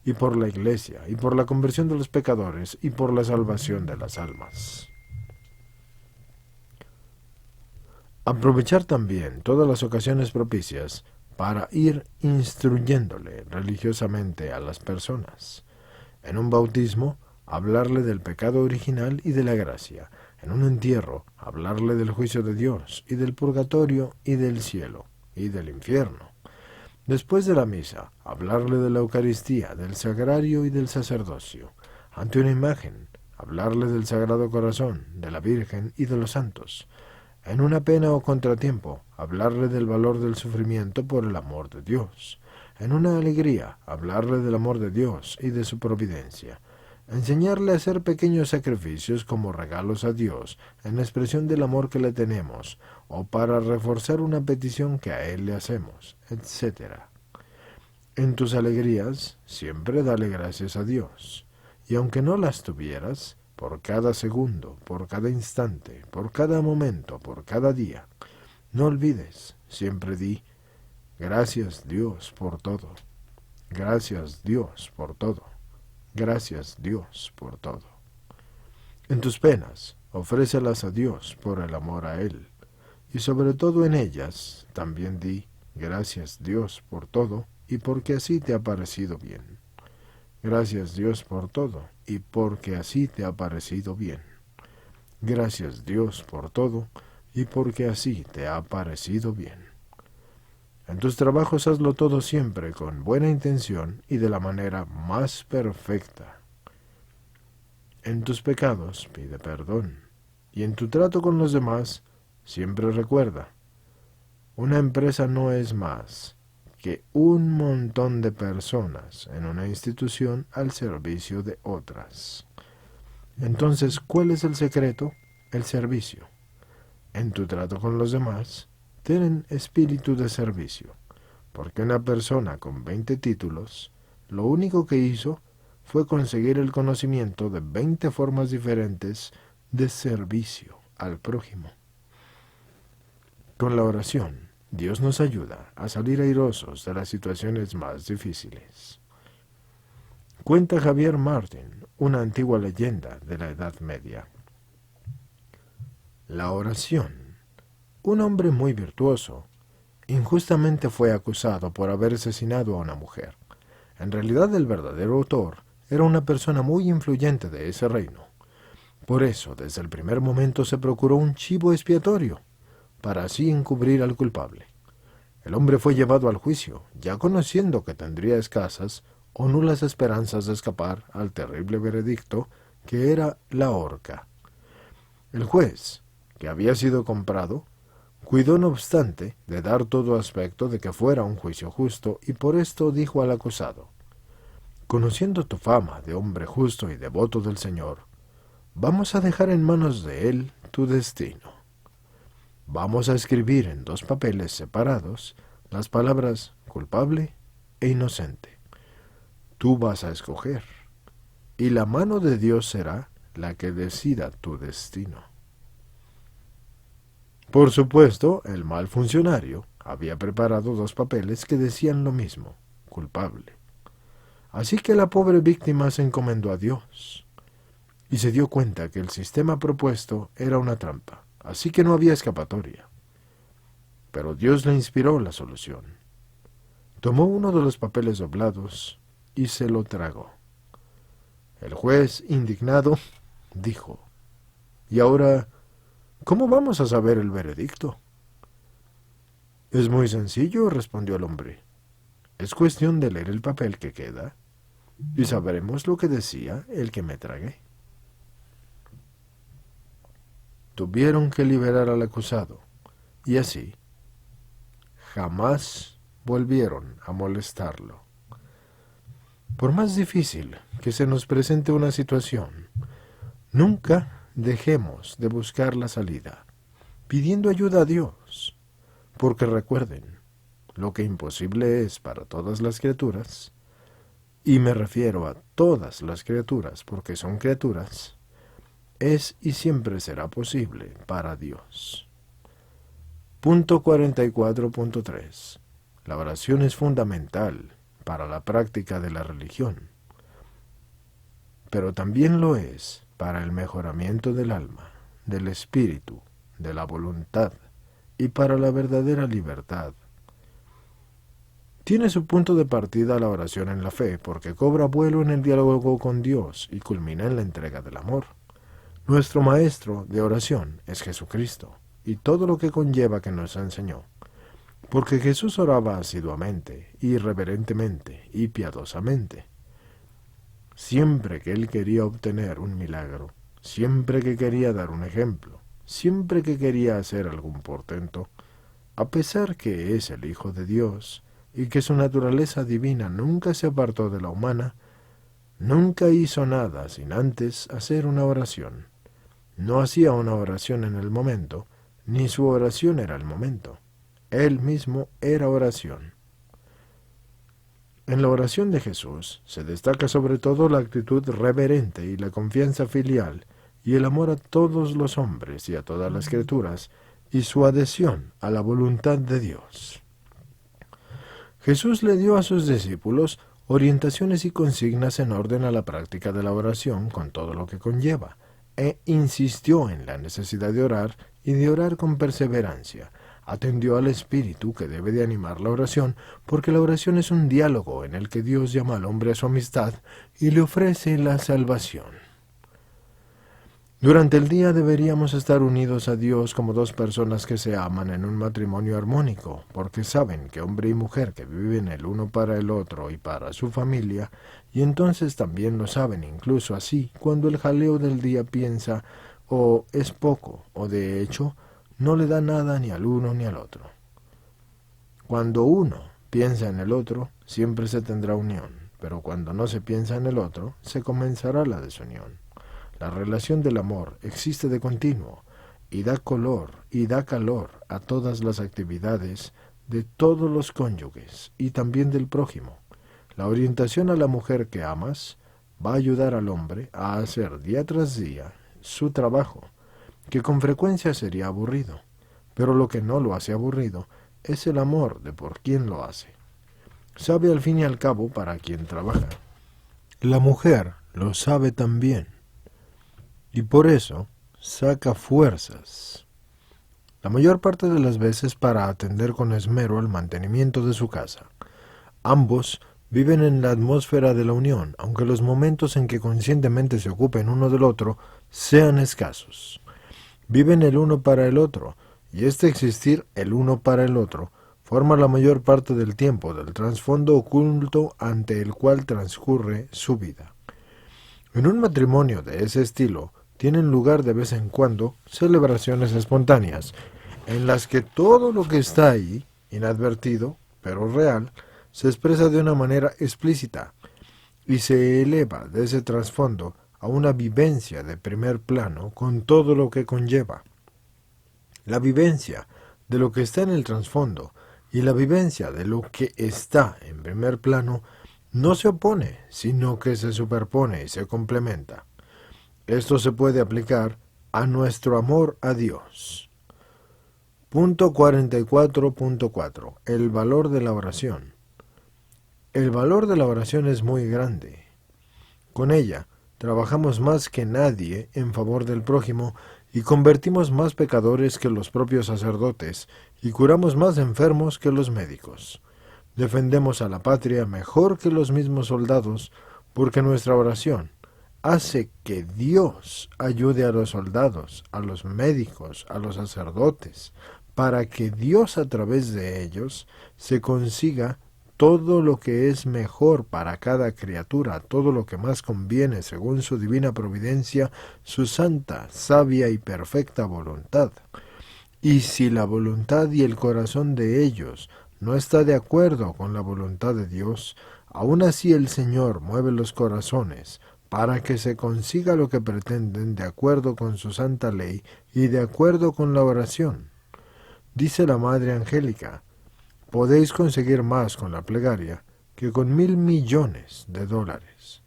y por la Iglesia, y por la conversión de los pecadores, y por la salvación de las almas. Aprovechar también todas las ocasiones propicias para ir instruyéndole religiosamente a las personas. En un bautismo, hablarle del pecado original y de la gracia. En un entierro, hablarle del juicio de Dios, y del purgatorio, y del cielo, y del infierno. Después de la misa, hablarle de la Eucaristía, del sagrario y del sacerdocio. Ante una imagen, hablarle del Sagrado Corazón, de la Virgen y de los santos. En una pena o contratiempo, hablarle del valor del sufrimiento por el amor de Dios. En una alegría, hablarle del amor de Dios y de su providencia. Enseñarle a hacer pequeños sacrificios como regalos a Dios, en expresión del amor que le tenemos, o para reforzar una petición que a Él le hacemos, etc. En tus alegrías, siempre dale gracias a Dios, y aunque no las tuvieras, por cada segundo, por cada instante, por cada momento, por cada día, no olvides, siempre di, gracias Dios por todo, gracias Dios por todo. Gracias, Dios, por todo. En tus penas, ofrécelas a Dios por el amor a Él, y sobre todo en ellas, también di, gracias, Dios, por todo, y porque así te ha parecido bien. Gracias, Dios, por todo, y porque así te ha parecido bien. Gracias, Dios, por todo, y porque así te ha parecido bien. En tus trabajos hazlo todo siempre con buena intención y de la manera más perfecta. En tus pecados pide perdón, y en tu trato con los demás siempre recuerda, una empresa no es más que un montón de personas en una institución al servicio de otras. Entonces, ¿cuál es el secreto? El servicio. En tu trato con los demás, ten espíritu de servicio, porque una persona con 20 títulos, lo único que hizo fue conseguir el conocimiento de 20 formas diferentes de servicio al prójimo. Con la oración, Dios nos ayuda a salir airosos de las situaciones más difíciles. Cuenta Javier Martin, una antigua leyenda de la Edad Media. La oración. Un hombre muy virtuoso, injustamente fue acusado por haber asesinado a una mujer. En realidad el verdadero autor era una persona muy influyente de ese reino. Por eso, desde el primer momento se procuró un chivo expiatorio, para así encubrir al culpable. El hombre fue llevado al juicio, ya conociendo que tendría escasas o nulas esperanzas de escapar al terrible veredicto que era la horca. El juez, que había sido comprado, cuidó no obstante de dar todo aspecto de que fuera un juicio justo, y por esto dijo al acusado, conociendo tu fama de hombre justo y devoto del Señor, vamos a dejar en manos de Él tu destino. Vamos a escribir en 2 papeles separados las palabras culpable e inocente. Tú vas a escoger, y la mano de Dios será la que decida tu destino. Por supuesto, el mal funcionario había preparado 2 papeles que decían lo mismo, culpable. Así que la pobre víctima se encomendó a Dios y se dio cuenta que el sistema propuesto era una trampa, así que no había escapatoria. Pero Dios le inspiró la solución. Tomó uno de los papeles doblados y se lo tragó. El juez, indignado, dijo, «¿Y ahora cómo vamos a saber el veredicto?» «Es muy sencillo», respondió el hombre. «Es cuestión de leer el papel que queda, y sabremos lo que decía el que me tragué». Tuvieron que liberar al acusado, y así jamás volvieron a molestarlo. Por más difícil que se nos presente una situación, nunca dejemos de buscar la salida, pidiendo ayuda a Dios, porque recuerden, lo que imposible es para todas las criaturas, y me refiero a todas las criaturas porque son criaturas, es y siempre será posible para Dios. Punto 44.3. La oración es fundamental para la práctica de la religión, pero también lo es para el mejoramiento del alma, del espíritu, de la voluntad y para la verdadera libertad. Tiene su punto de partida la oración en la fe, porque cobra vuelo en el diálogo con Dios y culmina en la entrega del amor. Nuestro maestro de oración es Jesucristo, y todo lo que conlleva que nos enseñó. Porque Jesús oraba asiduamente, irreverentemente y piadosamente. Siempre que él quería obtener un milagro, siempre que quería dar un ejemplo, siempre que quería hacer algún portento, a pesar que es el Hijo de Dios, y que su naturaleza divina nunca se apartó de la humana, nunca hizo nada sin antes hacer una oración. No hacía una oración en el momento, ni su oración era el momento. Él mismo era oración. En la oración de Jesús se destaca sobre todo la actitud reverente y la confianza filial, y el amor a todos los hombres y a todas las criaturas, y su adhesión a la voluntad de Dios. Jesús le dio a sus discípulos orientaciones y consignas en orden a la práctica de la oración con todo lo que conlleva, e insistió en la necesidad de orar y de orar con perseverancia. Atendió al espíritu que debe de animar la oración, porque la oración es un diálogo en el que Dios llama al hombre a su amistad y le ofrece la salvación. Durante el día deberíamos estar unidos a Dios como dos personas que se aman en un matrimonio armónico, porque saben que hombre y mujer que viven el uno para el otro y para su familia, y entonces también lo saben incluso así cuando el jaleo del día piensa o es poco o de hecho no le da nada ni al uno ni al otro. Cuando uno piensa en el otro, siempre se tendrá unión, pero cuando no se piensa en el otro, se comenzará la desunión. La relación del amor existe de continuo y da color y da calor a todas las actividades de todos los cónyuges y también del prójimo. La orientación a la mujer que amas va a ayudar al hombre a hacer día tras día su trabajo, que con frecuencia sería aburrido, pero lo que no lo hace aburrido es el amor de por quien lo hace. Sabe al fin y al cabo para quien trabaja. La mujer lo sabe también. Y por eso saca fuerzas, la mayor parte de las veces para atender con esmero el mantenimiento de su casa. Ambos viven en la atmósfera de la unión, aunque los momentos en que conscientemente se ocupen uno del otro sean escasos. Viven el uno para el otro, y este existir el uno para el otro forma la mayor parte del tiempo del trasfondo oculto ante el cual transcurre su vida. En un matrimonio de ese estilo, tienen lugar de vez en cuando celebraciones espontáneas, en las que todo lo que está ahí, inadvertido, pero real, se expresa de una manera explícita y se eleva de ese trasfondo a una vivencia de primer plano con todo lo que conlleva. La vivencia de lo que está en el trasfondo y la vivencia de lo que está en primer plano no se opone, sino que se superpone y se complementa. Esto se puede aplicar a nuestro amor a Dios. Punto 44.4. El valor de la oración. El valor de la oración es muy grande. Con ella trabajamos más que nadie en favor del prójimo y convertimos más pecadores que los propios sacerdotes y curamos más enfermos que los médicos. Defendemos a la patria mejor que los mismos soldados porque nuestra oración hace que Dios ayude a los soldados, a los médicos, a los sacerdotes, para que Dios a través de ellos se consiga todo lo que es mejor para cada criatura, todo lo que más conviene según su divina providencia, su santa, sabia y perfecta voluntad. Y si la voluntad y el corazón de ellos no está de acuerdo con la voluntad de Dios, aún así el Señor mueve los corazones para que se consiga lo que pretenden de acuerdo con su santa ley y de acuerdo con la oración. Dice la Madre Angélica, podéis conseguir más con la plegaria que con $1,000,000,000.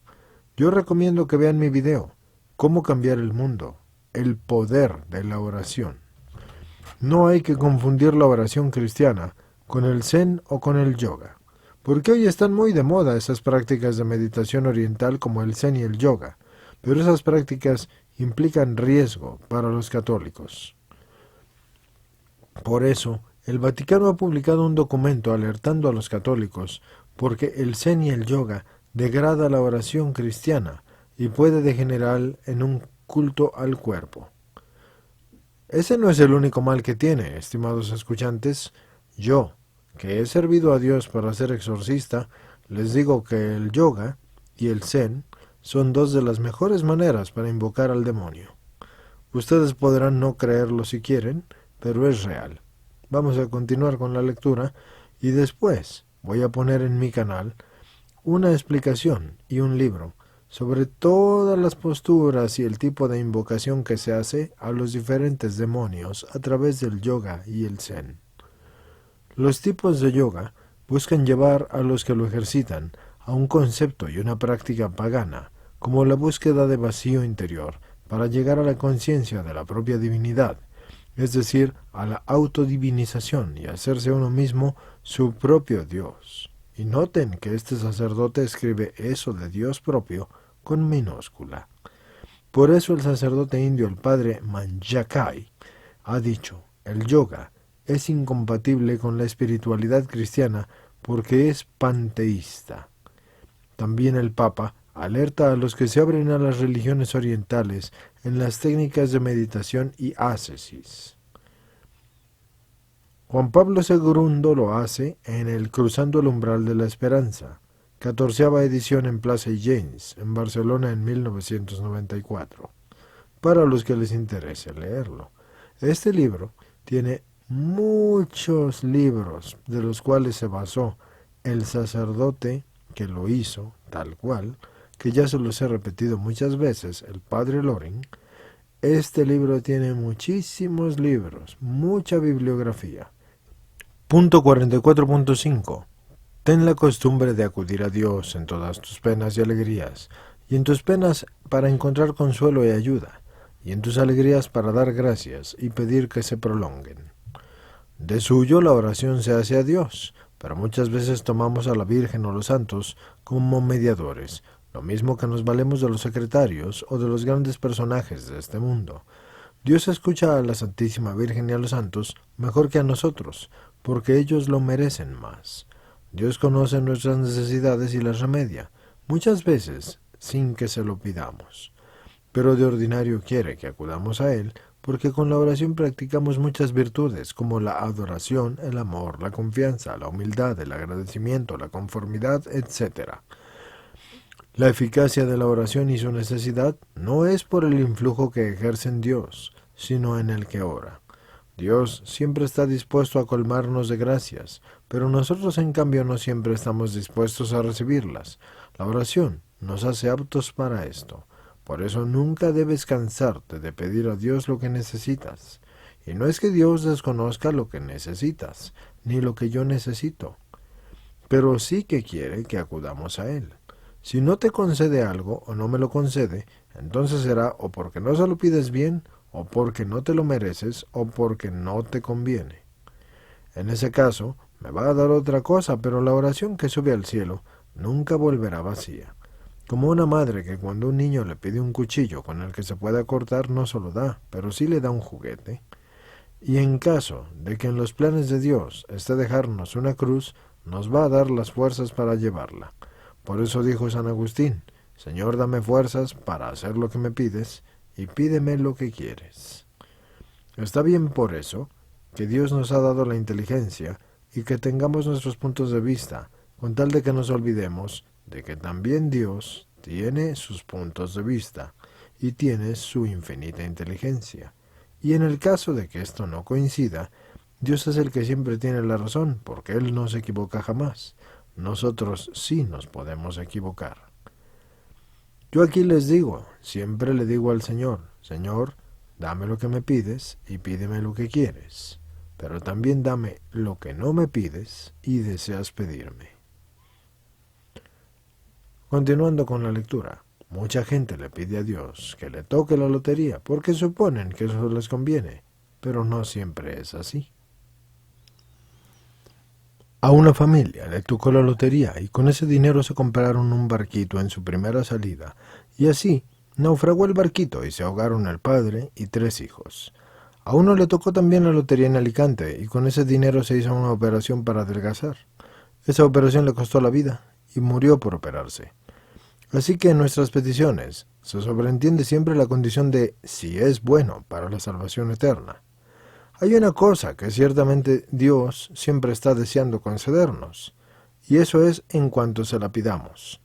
Yo recomiendo que vean mi video, Cómo cambiar el mundo, el poder de la oración. No hay que confundir la oración cristiana con el zen o con el yoga, porque hoy están muy de moda esas prácticas de meditación oriental como el zen y el yoga, pero esas prácticas implican riesgo para los católicos. Por eso, el Vaticano ha publicado un documento alertando a los católicos porque el zen y el yoga degrada la oración cristiana y puede degenerar en un culto al cuerpo. Ese no es el único mal que tiene, estimados escuchantes. Yo, que he servido a Dios para ser exorcista, les digo que el yoga y el zen son dos de las mejores maneras para invocar al demonio. Ustedes podrán no creerlo si quieren, pero es real. Vamos a continuar con la lectura y después voy a poner en mi canal una explicación y un libro sobre todas las posturas y el tipo de invocación que se hace a los diferentes demonios a través del yoga y el zen. Los tipos de yoga buscan llevar a los que lo ejercitan a un concepto y una práctica pagana, como la búsqueda de vacío interior, para llegar a la conciencia de la propia divinidad, es decir, a la autodivinización y hacerse uno mismo su propio Dios. Y noten que este sacerdote escribe eso de Dios propio con minúscula. Por eso el sacerdote indio, el padre Manjakai, ha dicho, el yoga es incompatible con la espiritualidad cristiana porque es panteísta. También el Papa alerta a los que se abren a las religiones orientales en las técnicas de meditación y ascesis. Juan Pablo II lo hace en el Cruzando el Umbral de la Esperanza, 14ª edición en Plaza James, en Barcelona en 1994, para los que les interese leerlo. Este libro tiene muchos libros de los cuales se basó el sacerdote que lo hizo, tal cual, que ya se los he repetido muchas veces, el padre Loring. Este libro tiene muchísimos libros, mucha bibliografía. Punto 44.5. Ten la costumbre de acudir a Dios en todas tus penas y alegrías, y en tus penas para encontrar consuelo y ayuda, y en tus alegrías para dar gracias y pedir que se prolonguen. De suyo la oración se hace a Dios, pero muchas veces tomamos a la Virgen o los santos como mediadores, lo mismo que nos valemos de los secretarios o de los grandes personajes de este mundo. Dios escucha a la Santísima Virgen y a los santos mejor que a nosotros, porque ellos lo merecen más. Dios conoce nuestras necesidades y las remedia, muchas veces sin que se lo pidamos. Pero de ordinario quiere que acudamos a Él, porque con la oración practicamos muchas virtudes, como la adoración, el amor, la confianza, la humildad, el agradecimiento, la conformidad, etc. La eficacia de la oración y su necesidad no es por el influjo que ejerce en Dios, sino en el que ora. Dios siempre está dispuesto a colmarnos de gracias, pero nosotros en cambio no siempre estamos dispuestos a recibirlas. La oración nos hace aptos para esto. Por eso nunca debes cansarte de pedir a Dios lo que necesitas. Y no es que Dios desconozca lo que necesitas, ni lo que yo necesito, pero sí que quiere que acudamos a Él. Si no te concede algo o no me lo concede, entonces será o porque no se lo pides bien, o porque no te lo mereces, o porque no te conviene. En ese caso, me va a dar otra cosa, pero la oración que sube al cielo nunca volverá vacía. Como una madre que cuando un niño le pide un cuchillo con el que se pueda cortar, no se lo da, pero sí le da un juguete. Y en caso de que en los planes de Dios esté dejarnos una cruz, nos va a dar las fuerzas para llevarla. Por eso dijo San Agustín, Señor, dame fuerzas para hacer lo que me pides, y pídeme lo que quieres. Está bien por eso que Dios nos ha dado la inteligencia y que tengamos nuestros puntos de vista, con tal de que nos olvidemos de que también Dios tiene sus puntos de vista y tiene su infinita inteligencia. Y en el caso de que esto no coincida, Dios es el que siempre tiene la razón, porque Él no se equivoca jamás. Nosotros sí nos podemos equivocar. Yo aquí les digo, siempre le digo al Señor, Señor, dame lo que me pides y pídeme lo que quieres. pero también dame lo que no me pides y deseas pedirme. Continuando con la lectura, mucha gente le pide a Dios que le toque la lotería porque suponen que eso les conviene, pero no siempre es así. A una familia le tocó la lotería y con ese dinero se compraron un barquito en su primera salida, y así naufragó el barquito y se ahogaron el padre y 3 hijos. A uno le tocó también la lotería en Alicante y con ese dinero se hizo una operación para adelgazar. Esa operación le costó la vida y murió por operarse. Así que en nuestras peticiones se sobreentiende siempre la condición de si es bueno para la salvación eterna. Hay una cosa que ciertamente Dios siempre está deseando concedernos, y eso es en cuanto se la pidamos.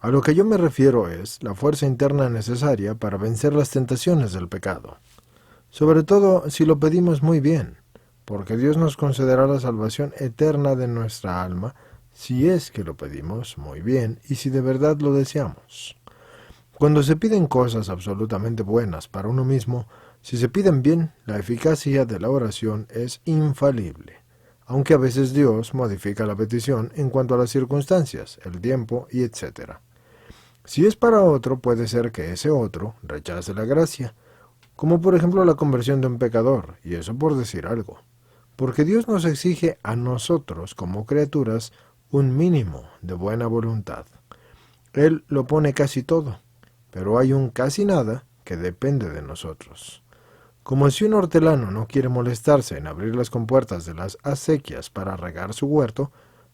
A lo que yo me refiero es la fuerza interna necesaria para vencer las tentaciones del pecado. Sobre todo si lo pedimos muy bien, porque Dios nos concederá la salvación eterna de nuestra alma si es que lo pedimos muy bien y si de verdad lo deseamos. Cuando se piden cosas absolutamente buenas para uno mismo, si se piden bien, la eficacia de la oración es infalible, aunque a veces Dios modifica la petición en cuanto a las circunstancias, el tiempo y etc. Si es para otro, puede ser que ese otro rechace la gracia, como por ejemplo la conversión de un pecador, y eso por decir algo, porque Dios nos exige a nosotros como criaturas un mínimo de buena voluntad. Él lo pone casi todo, pero hay un casi nada que depende de nosotros. Como si un hortelano no quiere molestarse en abrir las compuertas de las acequias para regar su huerto,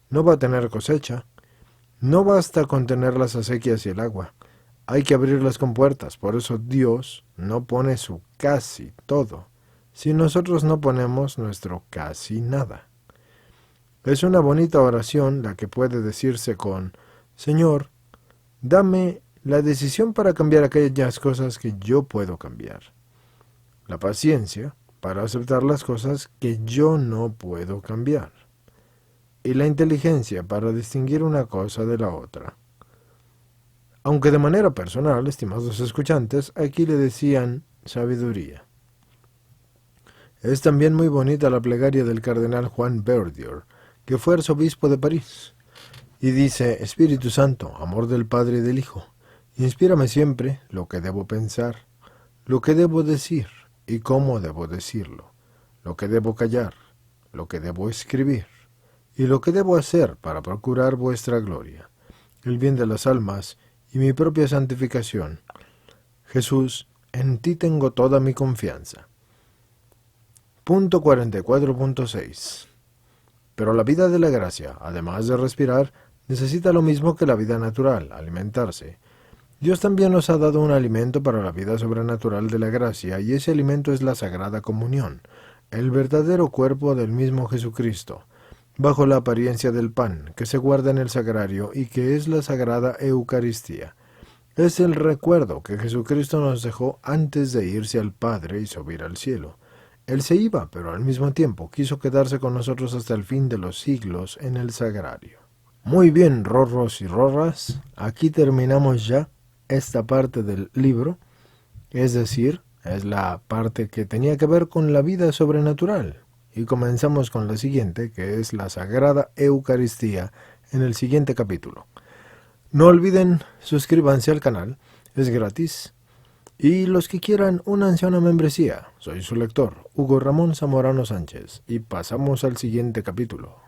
no va a tener cosecha. No basta con tener las acequias y el agua. Hay que abrir las compuertas, por eso Dios no pone su casi todo, si nosotros no ponemos nuestro casi nada. Es una bonita oración la que puede decirse con: Señor, dame la decisión para cambiar aquellas cosas que yo puedo cambiar. La paciencia para aceptar las cosas que yo no puedo cambiar. Y la inteligencia para distinguir una cosa de la otra. Aunque de manera personal, estimados escuchantes, aquí le decían sabiduría. Es también muy bonita la plegaria del cardenal Juan Verdier, que fue arzobispo de París, y dice: Espíritu Santo, amor del Padre y del Hijo, inspírame siempre lo que debo pensar, lo que debo decir y cómo debo decirlo, lo que debo callar, lo que debo escribir y lo que debo hacer para procurar vuestra gloria, el bien de las almas y mi propia santificación. Jesús, en ti tengo toda mi confianza. Punto 44.6. Pero la vida de la gracia, además de respirar, necesita lo mismo que la vida natural, alimentarse. Dios también nos ha dado un alimento para la vida sobrenatural de la gracia, y ese alimento es la Sagrada Comunión, el verdadero cuerpo del mismo Jesucristo, bajo la apariencia del pan, que se guarda en el sagrario y que es la Sagrada Eucaristía. Es el recuerdo que Jesucristo nos dejó antes de irse al Padre y subir al cielo. Él se iba, pero al mismo tiempo quiso quedarse con nosotros hasta el fin de los siglos en el sagrario. Muy bien, rorros y rorras, aquí terminamos ya esta parte del libro, es decir, es la parte que tenía que ver con la vida sobrenatural. Y comenzamos con la siguiente, que es la Sagrada Eucaristía, en el siguiente capítulo. No olviden, suscríbanse al canal, es gratis. Y los que quieran una anciana membresía, soy su lector, Hugo Ramón Zamorano Sánchez, y pasamos al siguiente capítulo.